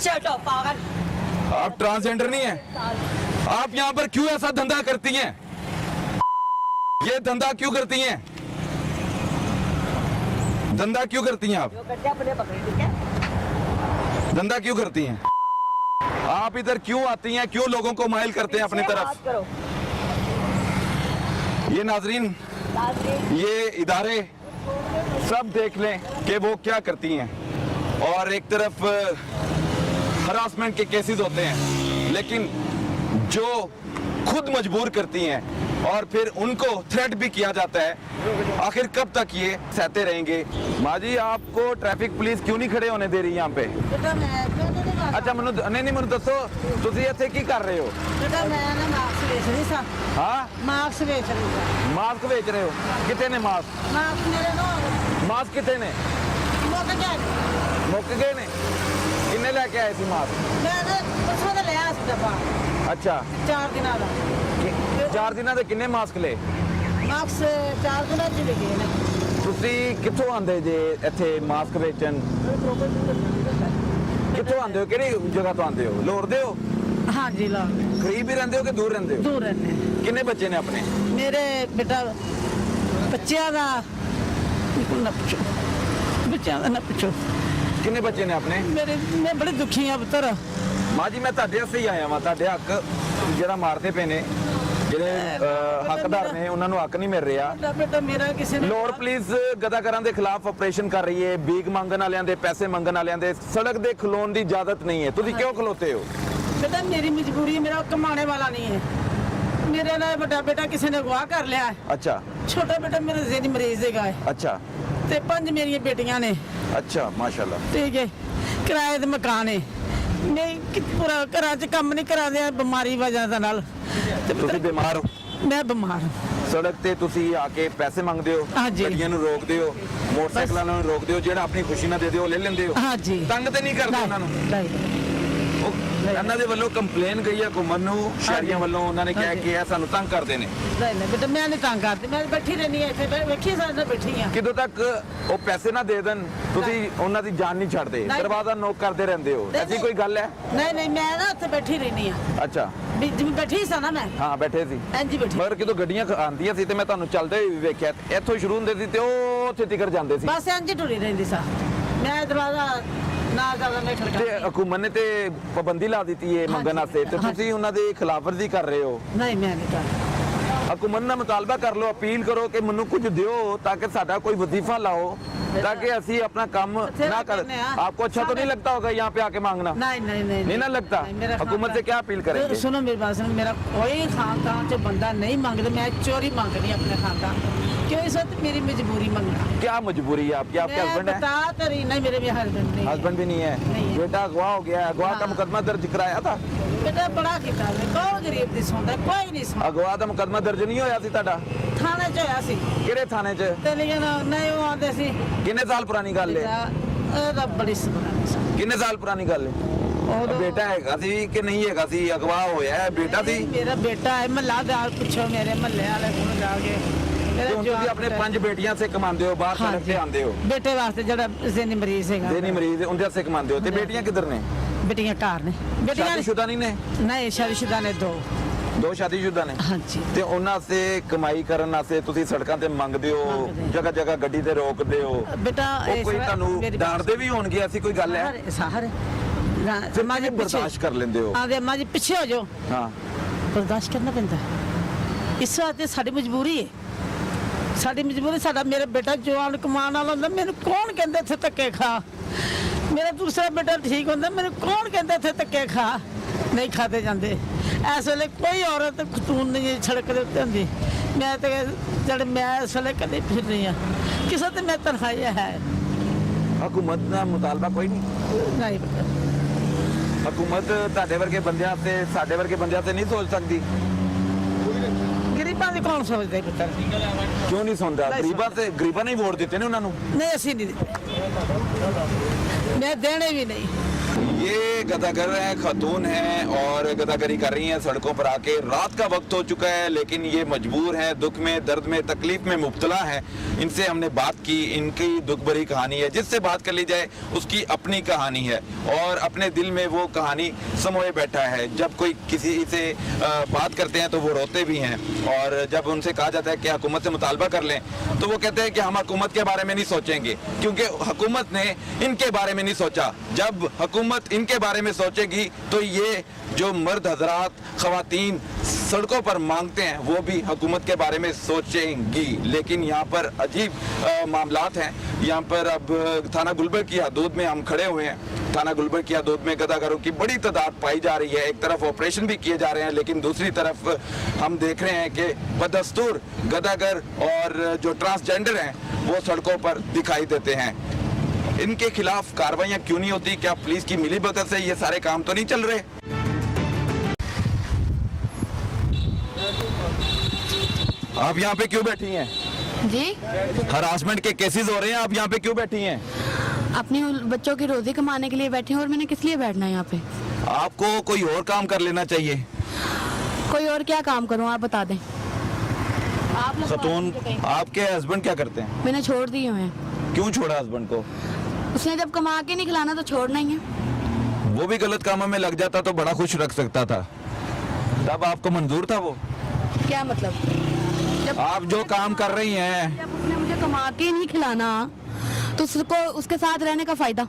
Shirt of पागल। आप transgender नहीं है? आप यहाँ पर क्यों ऐसा धंधा करती हैं? ये धंधा क्यों करती हैं? धंधा क्यों करती हैं आप? जो करते हैं अपने पकड़े, ठीक है? धंधा क्यों करती हैं? आप इधर क्यों आती हैं? क्यों लोगों को माइल करते हैं अपनी तरफ? बात करो। ये नाजरीन, ये इदारे सब देख लें कि वो क्या करती हैं। और एक तरफ हरासमेंट के केसेस होते हैं, लेकिन जो खुद मजबूर करती हैं और फिर उनको थ्रेट भी किया जाता है। आखिर कब तक ये सहते रहेंगे? माँ जी, आपको ट्रैफिक पुलिस क्यों नहीं खड़े होने दे रही यहाँ पे? बेटा मैं अच्छा मैनू नहीं मैनू दसो, तुसी इत्थे की कर रहे हो? बेटा मैं ना मास्क बेच रही सा। हाँ, मास्क बेच रही सा। मास्क बेच रहे हो? कितने ने मास्क? मास्क मेरे नो मास्क कितने ने? मुक गए। मुक गए ने? किन्ने लेके आए थे मास्क? मैं ना उसमें तो लिया सी डब्बा अच्छा 4 दिनों का। 4 ਦਿਨਾਂ ਦੇ ਕਿੰਨੇ ਮਾਸਕ ਲਏ? मास्क 4 दिनों ਚ ਲਗੇ ਨੇ। ਤੁਸੀਂ ਕਿੱਥੋਂ ਆਂਦੇ ਜੇ ਇੱਥੇ ਮਾਸਕ ਵੇਚਣ? ਕਿੱਥੋਂ ਆਂਦੇ ਹੋ? ਕਿਹੜੀ ਜਗ੍ਹਾ ਤੋਂ ਆਂਦੇ ਹੋ? ਲੋੜ ਦੇ ਹੋ? हाँ जी ला ਕਰੀਬ ਹੀ ਰਹਿੰਦੇ ਹੋ ਕਿ ਦੂਰ ਰਹਿੰਦੇ ਹੋ? दूर रहने। ਕਿੰਨੇ ਬੱਚੇ ਨੇ ਆਪਣੇ? मेरे बेटा बच्चियां का बिल्कुल ना पूछो, बच्चियां का ना पूछो। ਕਿੰਨੇ ਬੱਚੇ ਨੇ ਆਪਣੇ? मेरे मैं बड़ी दुखी हाँ पुत्र। ਮਾਂ ਜੀ ਮੈਂ ਤੁਹਾਡੇ ਵਾਸਤੇ ਹੀ ਆਇਆ ਵਾਂ। ਤੁਹਾਡੇ ਹੱਕ ਜਿਹੜਾ ਮਾਰਦੇ ਪਏ ਨੇ, ਜਿਹੜੇ ਹੱਕਦਾਰ ਨੇ ਉਹਨਾਂ ਨੂੰ ਹੱਕ ਨਹੀਂ ਮਿਲ ਰਿਹਾ। बेटा बेटा मेरा किसी ने ਲੋੜ ਪੁਲਿਸ ਗਦਾਕਾਰਾਂ ਦੇ ਖਿਲਾਫ ਆਪਰੇਸ਼ਨ ਕਰ ਰਹੀ ਹੈ। ਭੀਖ ਮੰਗਣ ਵਾਲਿਆਂ ਦੇ, ਪੈਸੇ ਮੰਗਣ ਵਾਲਿਆਂ ਦੇ ਸੜਕ ਦੇ ਖਲੋਣ ਦੀ ਇਜਾਜ਼ਤ ਨਹੀਂ ਹੈ। ਤੁਸੀਂ ਕਿਉਂ ਖਲੋਤੇ ਹੋ? बेटा मेरी मजबूरी है, मेरा कमाने वाला नहीं है। मेरे ना बड़ा बेटा किसी ने अगवा कर लिया है। ਅੱਛਾ छोटा बेटा मेरा ज़हनी मरीज है। ਅੱਛਾ ते 5 मेरी बेटियां ने, ਅੱਛਾ ਮਾਸ਼ਾਅੱਲਾ। ठीक है, किराए दे मकान है। मैं पूरा घर च कम नहीं करा दिया बीमारी वजह दे नाल। ते ਤੁਸੀਂ ਬਿਮਾਰ ਹੋ? मैं बीमार हूं। ਸੜਕ ਤੇ ਤੁਸੀਂ ਆ ਕੇ ਪੈਸੇ ਮੰਗਦੇ ਹੋ, ਹਾਂਜੀ। ਗੱਡੀਆਂ ਨੂੰ ਰੋਕਦੇ ਹੋ, ਮੋਟਰਸਾਈਕਲਾਂ ਨੂੰ ਰੋਕਦੇ ਹੋ, ਜਿਹੜਾ ਆਪਣੀ ਖੁਸ਼ੀ ਨਾਲ ਦੇ ਦਿਓ ਲੈ ਲੈਂਦੇ ਹੋ। हाँ जी ਤੰਗ ਤੇ ਨਹੀਂ ਕਰਦੇ ਉਹਨਾਂ ਨੂੰ? नहीं ਉਹ ਇਹਨਾਂ ਦੇ ਵੱਲੋਂ ਕੰਪਲੇਨ ਗਈ ਹੈ ਘੁੰਮਣ ਨੂੰ, ਸ਼ਹਿਰੀਆਂ ਵੱਲੋਂ। ਉਹਨਾਂ ਨੇ ਕਿਹਾ ਕਿ ਇਹ ਸਾਨੂੰ ਤੰਗ ਕਰਦੇ ਨੇ। नहीं बेटा मैं नहीं तंग करती, मैं बैठी रहनी है इत्थे, वेखी सारे बैठी हां। ਕਿਦੋਂ ਤੱਕ ਉਹ ਪੈਸੇ ਨਾ ਦੇ ਦੇਣ ਤੁਸੀਂ ਉਹਨਾਂ ਦੀ ਜਾਨ ਨਹੀਂ ਛੱਡਦੇ, ਨਹੀਂ। ਦਰਵਾਜ਼ਾ ਨੋਕ ਕਰਦੇ ਰਹਿੰਦੇ ਹੋ? ਨਹੀਂ, ਐਸੀ ਕੋਈ ਗੱਲ ਹੈ? नहीं नहीं मैं ना उत्थे बैठी रहनी हां। ਅੱਛਾ जिवें बैठी सा ना मैं ਹਾਂ ਬੈਠੇ ਸੀ। इंज बैठी। ਮਗਰ ਕਿਦੋਂ ਗੱਡੀਆਂ ਆਉਂਦੀਆਂ ਸੀ ਤੇ ਮੈਂ ਤੁਹਾਨੂੰ ਚੱਲਦੇ ਹੋਏ ਵੀ ਵੇਖਿਆ। ਇੱਥੋਂ ਸ਼ੁਰੂ ਹੁੰਦੇ ਸੀ ਤੇ ਉਹ ਉੱਥੇ ਤੀਕਰ ਜਾਂਦੇ ਸੀ। बस इंज टुरी रहिंदी सा। मैं दरवाजा ना ज्यादा नहीं ਤੇ खड़का। ਹਕੂਮਤ ਨੇ ਤੇ ਪਾਬੰਦੀ ਲਾ ਦਿੱਤੀ ਹੈ ਮੰਗਣ ਵਾਸਤੇ, ਤੇ ਤੁਸੀਂ ਉਹਨਾਂ ਦੀ ਖਿਲਾਫਵਰਜ਼ੀ ਕਰ ਰਹੇ ਹੋ। नहीं मैं नहीं करती। ਹਕੂਮਤ ਨਾਲ ਮੁਤਾਲਬਾ ਕਰ ਲਓ, ਅਪੀਲ ਕਰੋ ਕਿ ਮੈਨੂੰ ਕੁਝ ਦਿਓ ਤਾਂ ਕਿ ਸਾਡਾ ਕੋਈ ਵਜ਼ੀਫਾ ਲਾਓ, ताकि ਅਸੀਂ अपना काम ना कर। आपको अच्छा तो नहीं लगता होगा यहाँ पे आके मांगना? नहीं नहीं नहीं नहीं ना लगता? मेरा हुकूमत से क्या अपील करेंगे? सुनो मेरी बात सुनो, मेरा कोई खानदान से बंदा नहीं मांगता, मैं चोरी मांगनी अपने खानदान। क्यों इस वक्त मेरी मजबूरी मांगना। क्या मजबूरी है आपकी? आपके हस्बैंड है? बता तो रही नहीं, मेरे भी हस्बैंड नहीं है। हस्बैंड भी नहीं है? नहीं है। बेटा अगवा हो गया है, अगवा का हाँ। मुकदमा दर्ज कराया था? बेटा बड़ा किताब है, कौन गरीब दी सुनता, कोई नहीं सुनता। अगवा का मुकदमा दर्ज नहीं होया सी ਤੁਹਾਡਾ? थाने च होया सी ਕਿਹੜੇ ਥਾਣੇ 'ਚ? ते लेकिन नहीं वो आंदे सी। ਕਿੰਨੇ ਸਾਲ ਪੁਰਾਣੀ ਗੱਲ ਹੈ? ਇਹਦਾ ਬੜੀ ਸਬਰਾਨੀ ਸੀ। ਕਿੰਨੇ ਸਾਲ ਪੁਰਾਣੀ ਗੱਲ ਹੈ? ਉਦੋਂ- ਬੇਟਾ ਹੈਗਾ ਸੀ ਕਿ ਨਹੀਂ ਹੈਗਾ ਸੀ? ਅਗਵਾ ਹੋਇਆ ਹੈ ਬੇਟਾ ਸੀ? ਮੇਰਾ ਬੇਟਾ ਹੈ, ਮਹੱਲਾ ਦਾ ਪੁੱਛੋ ਮੇਰੇ ਮਹੱਲੇ ਵਾਲੇ ਕੋਲ ਜਾ ਕੇ। ਤੇ ਹੁਣ ਤੁਸੀਂ ਆਪਣੇ 5 ਬੇਟੀਆਂ ਸੇ ਕਮਾਉਂਦੇ ਹੋ, ਬਾਹਰ ਸੜਕ ਤੇ ਆਉਂਦੇ ਹੋ। ਬੇਟੇ ਵਾਸਤੇ ਜਿਹੜਾ ਜ਼ਹਿਨੀ ਮਰੀਜ਼ ਹੈਗਾ। ਦੇਨੀ ਮਰੀਜ਼ ਉਹਦੇ ਸੇ ਕਮਾਉਂਦੇ ਹੋ। ਤੇ ਬੇਟੀਆਂ ਕਿੱਧਰ ਨੇ? ਬੇਟੀਆਂ ਘਰ ਨੇ। ਬੇਟੀਆਂ ਸ਼ਾਦੀशुदा नहीं ने? ਨਹੀਂ ਸ਼ਾਦੀशुदा ਨੇ ਦੋ ਸ਼ਾਦੀशुदा ਨੇ। ਹਾਂਜੀ। ਤੇ ਉਹਨਾਂ ਸੇ ਕਮਾਈ ਕਰਨ ਵਾਸਤੇ ਤੁਸੀਂ ਸੜਕਾਂ ਤੇ ਮੰਗਦੇ ਹੋ, ਮੰਗਦੇ। ਜਗ੍ਹਾ ਜਗ੍ਹਾ ਗੱਡੀ ਤੇ ਰੋਕਦੇ ਹੋ। ਬੇਟਾ ਉਹ ਕੋਈ ਤੁਹਾਨੂੰ ਡਾਂਟਦੇ ਵੀ ਹੋਣਗੇ, ਐਸੀ ਕੋਈ ਗੱਲ ਹੈ? ਸਾਰੇ ਫਿਰ ਮਾਂ ਜੀ ਬਰਦਾਸ਼ਤ ਕਰ ਲੈਂਦੇ ਹੋ? ਆਦੇ ਮਾਂ ਜੀ ਪਿੱਛੇ ਹੋ ਜਾਓ। ਹਾਂ ਬਰਦਾਸ਼ਤ ਕਰਨਾ ਪੈਂਦਾ। ਇਸ ਵਾਸਤੇ ਸਾਡੀ ਮਜਬੂਰੀ ਹੈ, ਸਾਡੀ ਮਜਬੂਰੀ। ਸਾਡਾ ਮੇਰਾ ਬੇਟਾ ਜਵਾਨ ਕਮਾਉਣ ਵਾਲਾ ਹੁੰਦਾ, ਮੈਨੂੰ ਕੌਣ ਕਹਿੰਦਾ ਇੱਥੇ ਧੱਕੇ ਖਾ। ਮੇਰਾ ਦੂਸਰਾ ਬੇਟਾ ਠੀਕ ਹੁੰਦਾ, ਮੈਨੂੰ ਕੌਣ ਕਹਿੰਦਾ ਇੱਥੇ ਧੱਕੇ ਖਾ। ਨਹੀਂ ਖਾਦੇ ਜਾਂਦੇ। ਇਸ ਵੇਲੇ ਕੋਈ ਔਰਤ ਖਤੂਨ ਨਹੀਂ ਸੜਕ ਦੇ ਉੱਤੇ ਹੁੰਦੀ। ਮੈਂ ਤੇ ਜਿਹੜੇ ਮੈਂ ਇਸ ਵੇਲੇ ਕਦੇ ਫਿਰ ਰਹੀ ਹਾਂ, ਕਿਸੇ ਤੇ ਮੈਂ ਤਨਖਾਹ ਹੈ ਹਕੂਮਤ ਦਾ ਮੁਤਾਲਬਾ ਕੋਈ ਨਹੀਂ? ਨਹੀਂ ਬੇਟਾ। ਹਕੂਮਤ ਤੁਹਾਡੇ ਵਰਗੇ ਬੰਦਿਆਂ ਤੇ ਸਾਡੇ ਵਰਗੇ ਬੰਦਿਆਂ ਤੇ ਨਹੀਂ ਸੋਚ ਸਕਦੀ? ਗਰੀਬਾਂ ਦੀ ਕੌਣ ਸੋਚਦਾ ਹੈ ਪੁੱਤਰ? ਕਿਉਂ ਨਹੀਂ ਸੁਣਦਾ? ਗਰੀਬਾਂ ਨੇ ਵੋਟ ਦਿੱਤੇ ਨੇ ਉਹਨਾਂ ਨੂੰ। ਨਹੀਂ ਅਸੀਂ ਨਹੀਂ ਦਿੱਤੇ, ਮੈਂ ਦੇਣੇ ਵੀ ਨਹੀਂ। ये गदागर हैं, खतून हैं और गदागरी कर रही हैं सड़कों पर आके। रात का वक्त हो चुका है लेकिन ये मजबूर हैं, दुख में, दर्द में, तकलीफ में मुब्तला हैं। इनसे हमने बात की, इनकी दुख भरी कहानी है। जिससे बात कर ली जाए उसकी अपनी कहानी है और अपने दिल में वो कहानी समोए बैठा है। जब कोई किसी से बात करते हैं तो वो रोते भी हैं और जब उनसे कहा जाता है कि हुकूमत से मुतालबा कर लें तो वो कहते हैं कि हम हुकूमत के बारे में नहीं सोचेंगे क्योंकि हुकूमत ने इनके बारे में नहीं सोचा। जब हुकूमत इनके बारे में सोचेगी तो ये जो मर्द हजरात, खवातीन सड़कों पर मांगते हैं वो भी हुकूमत के बारे में सोचेंगी। लेकिन यहाँ पर अजीब मामलात हैं। यहाँ पर अब थाना गुलबर्ग की हदूद में हम खड़े हुए हैं। थाना गुलबर्ग की हदूद में गदागरों की बड़ी तादाद पाई जा रही है। एक तरफ ऑपरेशन भी किए जा रहे हैं लेकिन दूसरी तरफ हम देख रहे हैं कि बदस्तूर गदागर और जो ट्रांसजेंडर हैं वो सड़कों पर दिखाई देते हैं। इनके खिलाफ कार्रवाइयां क्यों नहीं होती? क्या पुलिस की मिलीभगत से ये सारे काम तो नहीं चल रहे? आप यहाँ पे क्यों बैठी हैं? जी, हरासमेंट के केसेस हो रहे हैं, आप यहाँ पे क्यों बैठी हैं? अपने बच्चों की रोजी कमाने के लिए बैठी हूँ और मैंने किस लिए बैठना है यहाँ पे? आपको कोई और काम कर लेना चाहिए। कोई और क्या काम करूँ आप बता दें। आप लोग खतून, बात कीजिए। आपके हस्बैंड क्या करते हैं? मैंने छोड़ दिए हुए हैं। क्यों छोड़ा हस्बैंड को? उसने जब कमा के नहीं खिलाना तो छोड़ना ही है। वो भी गलत कामों में लग जाता तो बड़ा खुश रख सकता था। तब आपको मंजूर था वो? क्या मतलब? जब आप जो काम कर रही हैं, जब उसने मुझे कमा के नहीं खिलाना तो उसको उसके साथ रहने का फायदा।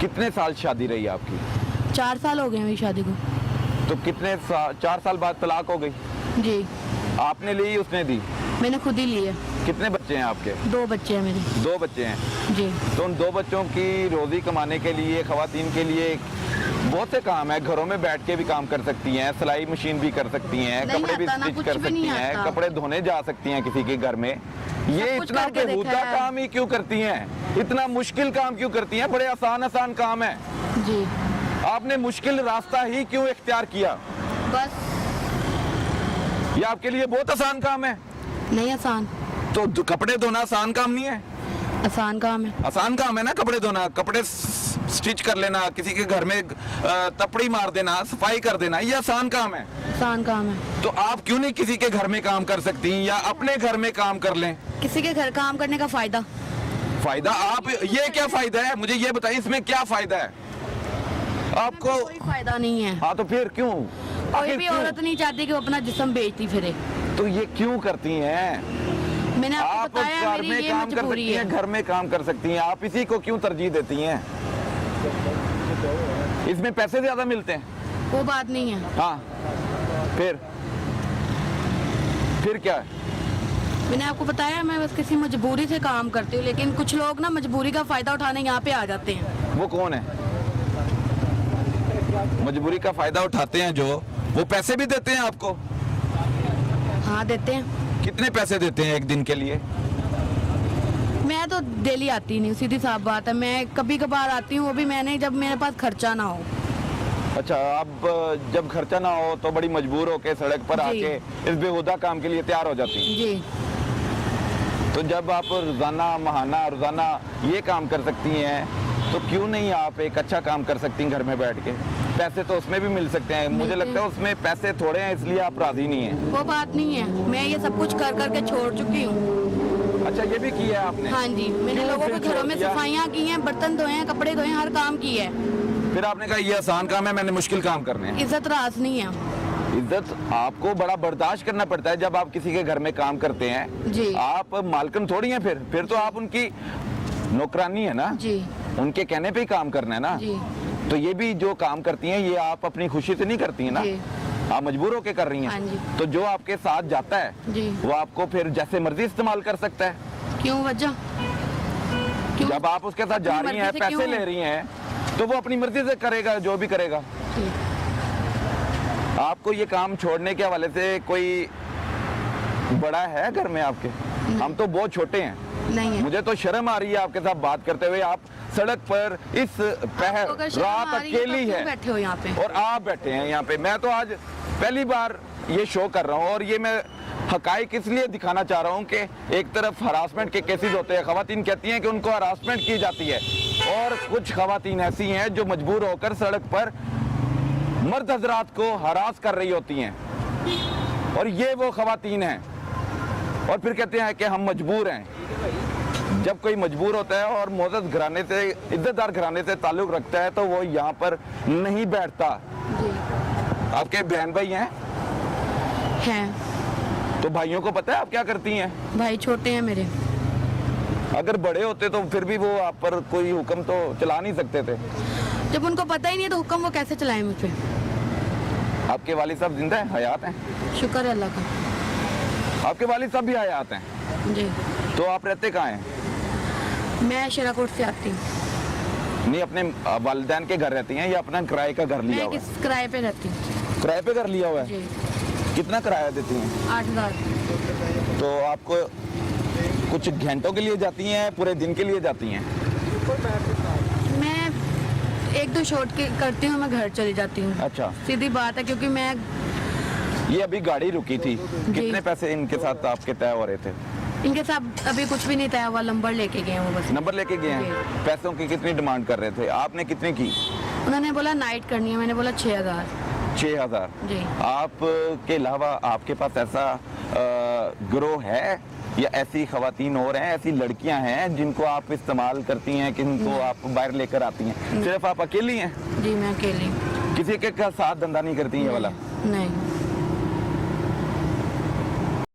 कितने साल शादी रही आपकी? 4 साल हो गए मेरी शादी को। तो कितने 4 साल बाद तलाक हो गई? जी, आपने ली, उसने दी? मैंने खुद ही ली है। कितने बच्चे हैं आपके? 2 बच्चे हैं मेरे। 2 बच्चे हैं। जी, तो उन 2 बच्चों की रोजी कमाने के लिए खवातीन के लिए बहुत से काम है। घरों में बैठ के भी काम कर सकती हैं, सिलाई मशीन भी कर सकती हैं, नहीं कपड़े भी आता ना, स्टिच कुछ कर भी सकती नहीं हैं, आता। कपड़े धोने जा सकती हैं किसी के घर में। ये कुछ इतना करके देखा बेहुदा है। काम ही क्यों करती हैं? इतना मुश्किल काम क्यों करती हैं? बड़े आसान आसान काम है। जी, आपने मुश्किल रास्ता ही क्यों इख्तियार किया? बस ये आपके लिए बहुत आसान काम है। नहीं आसान। तो कपड़े धोना आसान काम नहीं है? आसान काम है। आसान काम है ना कपड़े धोना, कपड़े स्टिच कर लेना, किसी के घर में तपड़ी मार देना, सफाई कर देना, ये आसान काम है। आसान काम है। तो आप क्यों नहीं किसी के घर में काम कर सकती या अपने घर में काम कर लें? किसी के घर काम करने का फायदा। फायदा? आप ये क्या फायदा है मुझे ये बताइए, इसमें क्या फायदा है आपको? कोई फायदा नहीं है। हाँ तो फिर क्यों? कोई आखिर भी क्यों? औरत नहीं चाहती कि वो अपना जिस्म बेचती फिरे। तो ये क्यों करती हैं? मैंने आपको आप बताया घर मेरी में ये काम कर मजबूरी सकती है। हैं, घर में काम कर सकती हैं, आप इसी को क्यों तरजीह देती हैं? इसमें पैसे ज्यादा मिलते हैं। वो बात नहीं है। हाँ फिर क्या है? मैंने आपको बताया मैं बस किसी मजबूरी से काम करती हूँ, लेकिन कुछ लोग ना मजबूरी का फायदा उठाने यहाँ पे आ जाते हैं। वो कौन है? मजबूरी का फायदा उठाते हैं जो, वो पैसे भी देते हैं आपको? हाँ देते हैं। कितने पैसे देते हैं एक दिन के लिए? मैं तो डेली आती नहीं, सीधी साफ बात है। मैं कभी कभार आती हूँ, वो भी मैंने जब मेरे पास खर्चा ना हो। अच्छा, आप जब खर्चा ना हो तो बड़ी मजबूर होके सड़क पर जी। आके इस बेहुदा काम के लिए तैयार हो जाती हैं। जी, तो जब आप रोजाना महाना रोजाना ये काम कर सकती हैं तो क्यों नहीं आप एक अच्छा काम कर सकती हैं घर में बैठ के? पैसे तो उसमें भी मिल सकते हैं। मुझे लगता है उसमें पैसे थोड़े हैं इसलिए आप राजी नहीं हैं। वो बात नहीं है। मैं ये सब कुछ कर करके छोड़ चुकी हूँ। अच्छा, ये भी किया है आपने? हाँ जी, मैंने क्यों लोगों फिर के घरों में छोड़ दिया? सफाइयाँ की हैं, बर्तन धोए हैं, कपड़े धोए हैं, हर काम की है। फिर आपने कहा ये आसान काम है, मैंने मुश्किल काम करने हैं। इज्जत रास नहीं है। इज्जत आपको बड़ा बर्दाश्त करना पड़ता है जब आप किसी के घर में काम करते हैं। जी। आप मालकिन थोड़ी हैं, फिर तो आप उनकी नौकरानी है ना। जी, उनके कहने पे ही काम करना है ना। जी, तो ये भी जो काम करती हैं ये आप अपनी खुशी से नहीं करती हैं ना। जी। आप मजबूर होके कर रही हाँ जी। हैं। तो जो आपके साथ जाता है जी। वो आपको फिर जैसे मर्जी इस्तेमाल कर सकता है। क्यों वजह? क्यों? जब आप उसके साथ जा अपनी रही हैं, मर्जी से पैसे क्यों? ले रही हैं, तो वो अपनी मर्जी से करेगा जो भी करेगा। जी। आपको ये काम छोड़ने के हवाले से कोई बड़ा है घर में आपके? हम तो बहुत छोटे हैं। नहीं है। मुझे तो शर्म आ रही है आपके साथ बात करते हुए। आप सड़क पर इस पहर आपको अगर शर्म रात आ रही है तो अकेली क्यों है बैठे हो यहाँ पे? और आप बैठे हैं यहाँ पे। मैं तो आज पहली बार ये शो कर रहा हूँ और ये मैं हकाइक इसलिए दिखाना चाह रहा हूँ कि एक तरफ हरासमेंट के केसेस होते हैं, खवातीन कहती हैं कि उनको हरासमेंट की जाती है, और कुछ खवातीन ऐसी हैं जो मजबूर होकर सड़क पर मर्द हजरात को हरास कर रही होती हैं, और ये वो खवातीन हैं, और फिर कहते हैं कि हम मजबूर हैं। जब कोई मजबूर होता है और मोअज़्ज़ज़ घराने से, इज्जतदार घराने से ताल्लुक़ रखता है, तो वो यहाँ पर नहीं बैठता। जी आपके बहन भाई हैं, तो भाइयों को पता है आप क्या करती हैं? भाई छोटे हैं मेरे। अगर बड़े होते तो फिर भी वो आप पर कोई हुक्म तो चला नहीं सकते थे। जब उनको पता ही नहीं तो हुक्म वो कैसे चलाएं मुझ पे? आपके वालिद साहब जिंदा हैं, हयात हैं? शुक्र है अल्लाह का। आपके वालिद साहब भी हयात हैं? जी। तो आप रहते कहाँ हैं? मैं शेराकोट से आती हूँ। नहीं, अपने वालिदैन के घर रहती हैं या अपना किराए का घर लिया मैं हुआ है? किस किराए पे रहती हूँ। किराए पे घर लिया हुआ है? जी। कितना किराया देती हैं? 8,000। तो आपको कुछ घंटों के लिए जाती हैं, पूरे दिन के लिए जाती हैं? मैं 1-2 शॉट के करती हूँ, मैं घर चली जाती हूँ। अच्छा, सीधी बात है, क्योंकि मैं ये अभी गाड़ी रुकी थी, कितने पैसे इनके साथ आपके तय हो रहे थे? इनके साथ अभी कुछ भी नहीं तय हुआ, नंबर लेके गए हैं वो बस। नंबर लेके गए हैं? जी। पैसों की कितनी डिमांड कर रहे थे? आपने कितने की? उन्होंने बोला नाइट करनी है, मैंने बोला 6,000। 6,000? जी। आप के अलावा आपके पास ऐसा गिरोह है या ऐसी खवातीन और हैं, ऐसी लड़कियां हैं जिनको आप इस्तेमाल करती हैं, किनको आप बाहर लेकर आती हैं? सिर्फ आप अकेली हैं? जी मैं अकेली। किसी के साथ धंधा नहीं करती ये वाला? नहीं।